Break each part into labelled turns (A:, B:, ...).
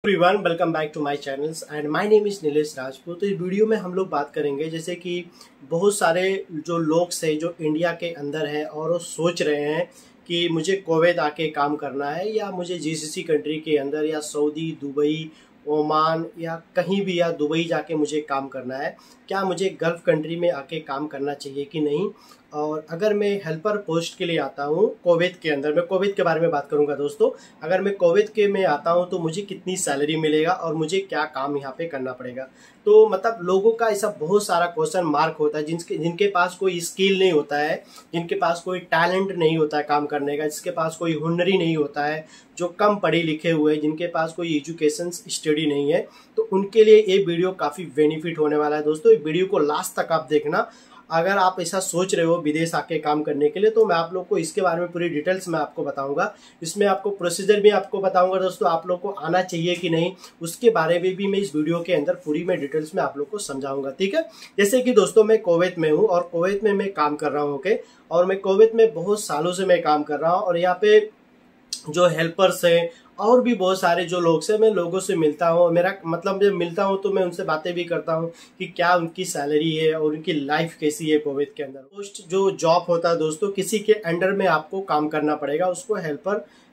A: Everyone welcome back to my channels and my name is Nilesh Rajput. तो इस video में हम लोग बात करेंगे जैसे कि बहुत सारे जो लोग से जो इंडिया के अंदर हैं और वो सोच रहे हैं कि मुझे कुवैत आके काम करना है या मुझे जीसीसी कंट्री के अंदर या सऊदी, दुबई, ओमान या कहीं भी या दुबई जाके मुझे काम करना है। क्या मुझे गल्फ कंट्री में आके काम करना चाहिए कि नहीं। और अगर मैं हेल्पर पोस्ट के लिए आता हूँ कुवैत के अंदर, मैं कुवैत के बारे में बात करूँगा दोस्तों। अगर मैं कुवैत के में आता हूँ तो मुझे कितनी सैलरी मिलेगा और मुझे क्या काम यहाँ पे करना पड़ेगा। तो मतलब लोगों का ऐसा बहुत सारा क्वेश्चन मार्क होता है जिनके पास कोई स्किल नहीं होता है, जिनके पास कोई टैलेंट नहीं होता है काम करने का, जिसके पास कोई हुनर ही नहीं होता है, जो कम पढ़े लिखे हुए, जिनके पास कोई एजुकेशन स्टडी नहीं है। तो उनके लिए ये वीडियो काफ़ी बेनिफिट होने वाला है दोस्तों। ये वीडियो को लास्ट तक आप देखना। अगर आप ऐसा सोच रहे हो विदेश आके काम करने के लिए तो मैं आप लोग को इसके बारे में पूरी डिटेल्स में आपको बताऊंगा। इसमें आपको प्रोसीजर भी आपको बताऊंगा दोस्तों, आप लोग को आना चाहिए कि नहीं उसके बारे में भी मैं इस वीडियो के अंदर पूरी मैं डिटेल्स में आप लोग को समझाऊंगा, ठीक है। जैसे कि दोस्तों मैं कुवैत में हूँ और कुवैत में मैं काम कर रहा हूँ, ओके। और मैं कुवैत में बहुत सालों से मैं काम कर रहा हूँ और यहाँ पे जो हेल्पर्स हैं और भी बहुत सारे जो लोग से मैं लोगों से मिलता हूँ। मेरा मतलब जब मिलता हूँ तो मैं उनसे बातें भी करता हूँ कि क्या उनकी सैलरी है और उनकी लाइफ कैसी है कुवैत के अंदर। पोस्ट जो जॉब होता है दोस्तों, किसी के अंडर में आपको काम करना पड़ेगा, उसको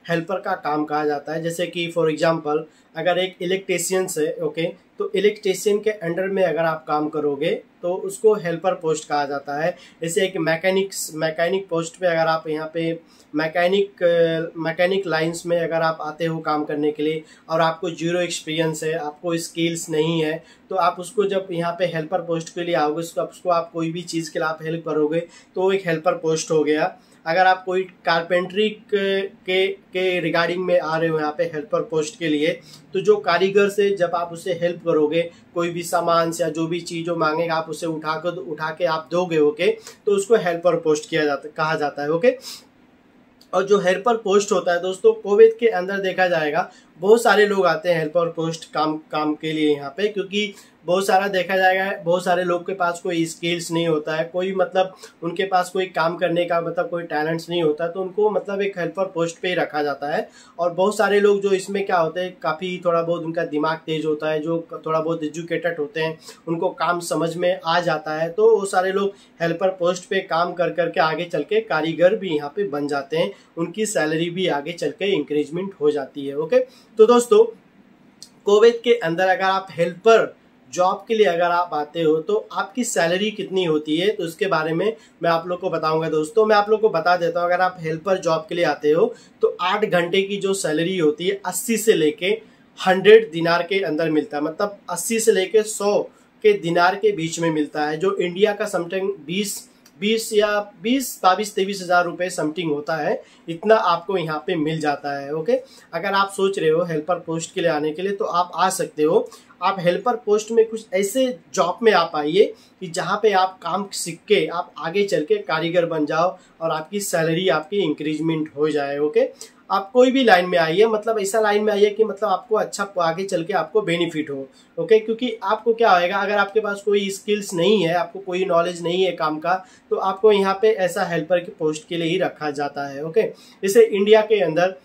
A: हेल्पर का काम कहा जाता है। जैसे कि फॉर एग्जांपल अगर एक इलेक्ट्रीशियंस है, ओके, तो इलेक्ट्रीशियन के अंडर में अगर आप काम करोगे तो उसको हेल्पर पोस्ट कहा जाता है। जैसे एक मैकेनिक पोस्ट पे अगर आप यहाँ पे मैकेनिक लाइंस में अगर आप आते हो काम करने के लिए और आपको जीरो एक्सपीरियंस है, आपको स्किल्स नहीं है, तो आप उसको जब यहाँ पे हेल्पर पोस्ट के लिए आओगे उसको आप कोई भी चीज़ के लिए आप हेल्प करोगे तो वो एक हेल्पर पोस्ट हो गया। अगर आप कोई कारपेंट्री के रिगार्डिंग में आ रहे हो यहाँ पे हेल्पर पोस्ट के लिए, तो जो कारीगर से जब आप उसे हेल्प करोगे कोई भी सामान से या जो भी चीज़ जो मांगेगा आप उसे उठा के आप दोगे, ओके, तो उसको हेल्पर पोस्ट कहा जाता है, ओके। और जो हेल्पर पोस्ट होता है दोस्तों कुवैत के अंदर देखा जाएगा बहुत सारे लोग आते हैं हेल्पर पोस्ट काम के लिए यहाँ पे, क्योंकि बहुत सारा देखा जाएगा बहुत सारे लोग के पास कोई स्किल्स नहीं होता है, कोई मतलब उनके पास कोई काम करने का मतलब कोई टैलेंट्स नहीं होता, तो उनको मतलब एक हेल्पर पोस्ट पे ही रखा जाता है। और बहुत सारे लोग जो इसमें क्या होते हैं काफ़ी थोड़ा बहुत उनका दिमाग तेज होता है, जो थोड़ा बहुत एजुकेटेड होते हैं, उनको काम समझ में आ जाता है, तो वो सारे लोग हेल्पर पोस्ट पे काम कर करके आगे चल के कारीगर भी यहाँ पे बन जाते हैं, उनकी सैलरी भी आगे चल के इंक्रीजमेंट हो जाती है, ओके। तो दोस्तों कुवैत के अंदर अगर आप हेल्पर जॉब के लिए अगर आप आते हो तो आपकी सैलरी कितनी होती है, तो इसके बारे में मैं आप लोग को बताऊंगा दोस्तों। मैं आप लोग को बता देता हूं, अगर आप हेल्पर जॉब के लिए आते हो तो 8 घंटे की जो सैलरी होती है 80 से लेके 100 दिनार के अंदर मिलता है, मतलब 80 से लेके 100 के दिनार के बीच में मिलता है, जो इंडिया का समथिंग 22-23 हज़ार रुपये समथिंग होता है। इतना आपको यहाँ पे मिल जाता है, ओके। अगर आप सोच रहे हो हेल्पर पोस्ट के लिए आने के लिए तो आप आ सकते हो। आप हेल्पर पोस्ट में कुछ ऐसे जॉब में आप आइए कि जहाँ पे आप काम सीख के आप आगे चल के कारीगर बन जाओ और आपकी सैलरी आपकी इंक्रीजमेंट हो जाए, ओके। आप कोई भी लाइन में आइए, मतलब ऐसा लाइन में आइए कि मतलब आपको अच्छा आगे चल के आपको बेनिफिट हो, ओके। क्योंकि आपको क्या होएगा अगर आपके पास कोई स्किल्स नहीं है, आपको कोई नॉलेज नहीं है काम का, तो आपको यहाँ पे ऐसा हेल्पर की पोस्ट के लिए ही रखा जाता है, ओके। जैसे इंडिया के अंदर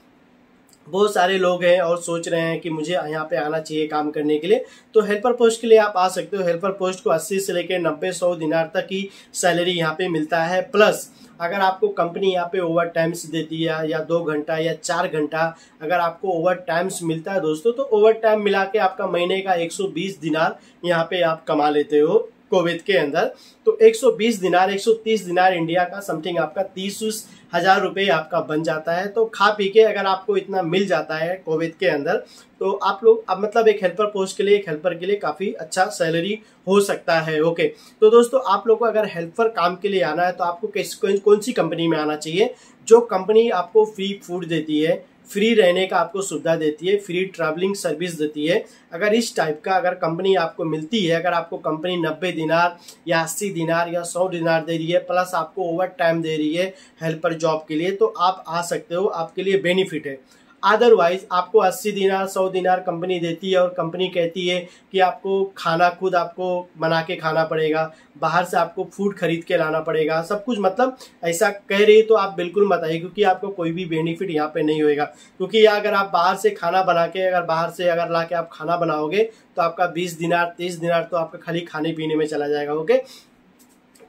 A: बहुत सारे लोग हैं और सोच रहे हैं कि मुझे यहाँ पे आना चाहिए काम करने के लिए, तो हेल्पर पोस्ट के लिए आप आ सकते हो। हेल्पर पोस्ट को 80 से लेकर 90-100 दिनार तक की सैलरी यहाँ पे मिलता है। प्लस अगर आपको कंपनी यहाँ पे ओवर टाइम्स देती है या 2 घंटा या 4 घंटा अगर आपको ओवर टाइम्स मिलता है दोस्तों, तो ओवर टाइम मिला के आपका महीने का 120 दिनार यहाँ पे आप कमा लेते हो कुवैत के अंदर। तो 120 दिनार 130 दिनार इंडिया का समथिंग आपका 30 हज़ार रुपये आपका बन जाता है। तो खा पी के अगर आपको इतना मिल जाता है कुवैत के अंदर तो आप लोग अब मतलब एक हेल्पर पोस्ट के लिए एक हेल्पर के लिए काफ़ी अच्छा सैलरी हो सकता है, ओके। तो दोस्तों आप लोग को अगर हेल्पर काम के लिए आना है तो आपको कौन सी कंपनी में आना चाहिए, जो कंपनी आपको फ्री फूड देती है, फ्री रहने का आपको सुविधा देती है, फ्री ट्रैवलिंग सर्विस देती है। अगर इस टाइप का अगर कंपनी आपको मिलती है, अगर आपको कंपनी 90 दिनार या 80 दिनार या 100 दिनार दे रही है, प्लस आपको ओवर टाइम दे रही है हेल्पर जॉब के लिए, तो आप आ सकते हो, आपके लिए बेनिफिट है। अदरवाइज आपको 80 दिनार 100 दिनार कंपनी देती है और कंपनी कहती है कि आपको खाना खुद आपको बना के खाना पड़ेगा, बाहर से आपको फूड खरीद के लाना पड़ेगा, सब कुछ मतलब ऐसा कह रही है तो आप बिल्कुल मत आइए, क्योंकि आपको कोई भी बेनिफिट यहाँ पे नहीं होएगा। क्योंकि अगर आप बाहर से खाना बना के अगर बाहर से अगर ला के आप खाना बनाओगे तो आपका 20 दिनार 30 दिनार तो आपका खाली खाने पीने में चला जाएगा। ओके,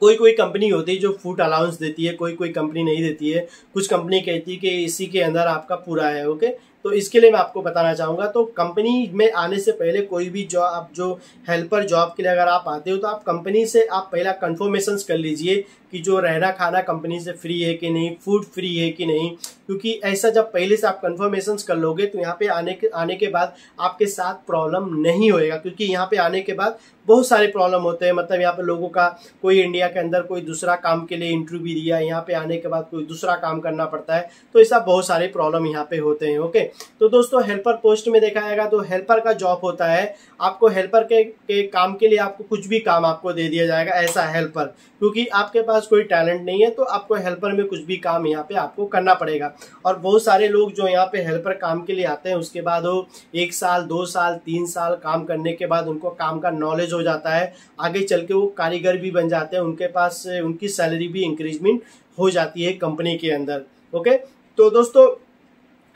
A: कोई कोई कंपनी होती है जो फूड अलाउंस देती है, कोई कोई कंपनी नहीं देती है, कुछ कंपनी कहती है कि इसी के अंदर आपका पूरा है। ओके, तो इसके लिए मैं आपको बताना चाहूँगा, तो कंपनी में आने से पहले कोई भी जॉब जो हेल्पर जॉब के लिए अगर आप आते हो तो आप कंपनी से आप पहला कंफर्मेशन कर लीजिए कि जो रहना खाना कंपनी से फ्री है कि नहीं, फूड फ्री है कि नहीं। क्योंकि ऐसा जब पहले से आप कंफर्मेशन कर लोगे तो यहाँ पे आने के बाद आपके साथ प्रॉब्लम नहीं होएगा। क्योंकि यहाँ पे आने के बाद बहुत सारे प्रॉब्लम होते हैं, मतलब यहाँ पे लोगों का कोई इंडिया के अंदर कोई दूसरा काम के लिए इंटरव्यू दिया, यहाँ पे आने के बाद कोई दूसरा काम करना पड़ता है, तो ऐसा बहुत सारे प्रॉब्लम यहाँ पे होते हैं। ओके, तो दोस्तों हेल्पर पोस्ट में देखा जाएगा तो हेल्पर का जॉब होता है, आपको हेल्पर के काम के लिए आपको कुछ भी काम आपको दे दिया जाएगा ऐसा हेल्पर, क्योंकि आपके पास कोई टैलेंट नहीं है तो आपको हेल्पर में कुछ भी काम यहाँ पे आपको करना पड़ेगा। और बहुत सारे लोग जो यहाँ पे हेल्पर काम के लिए आते हैं उसके बाद वो 1 साल 2 साल 3 साल काम करने के बाद उनको काम का नॉलेज हो जाता है, आगे चल के वो कारीगर भी बन जाते हैं, उनके पास उनकी सैलरी भी इंक्रीजमेंट हो जाती है कंपनी के अंदर। ओके, तो दोस्तों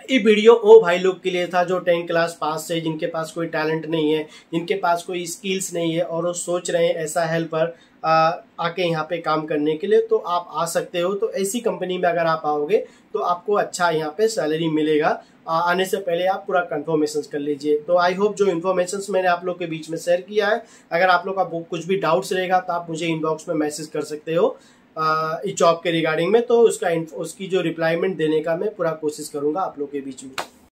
A: ये वीडियो वो भाई लोग के लिए था जो 10 क्लास पास है, जिनके पास कोई टैलेंट नहीं है, जिनके पास कोई स्किल्स नहीं है और वो सोच रहे हैं ऐसा हेल्पर आके यहाँ पे काम करने के लिए, तो आप आ सकते हो। तो ऐसी कंपनी में अगर आप आओगे तो आपको अच्छा यहाँ पे सैलरी मिलेगा। आने से पहले आप पूरा कंफर्मेशन कर लीजिए। तो आई होप जो इन्फॉर्मेशन मैंने आप लोग के बीच में शेयर किया है, अगर आप लोग का कुछ भी डाउट्स रहेगा तो आप मुझे इनबॉक्स में मैसेज कर सकते हो इस जॉब के रिगार्डिंग में, तो उसकी जो रिप्लाईमेंट देने का मैं पूरा कोशिश करूंगा आप लोग के बीच में।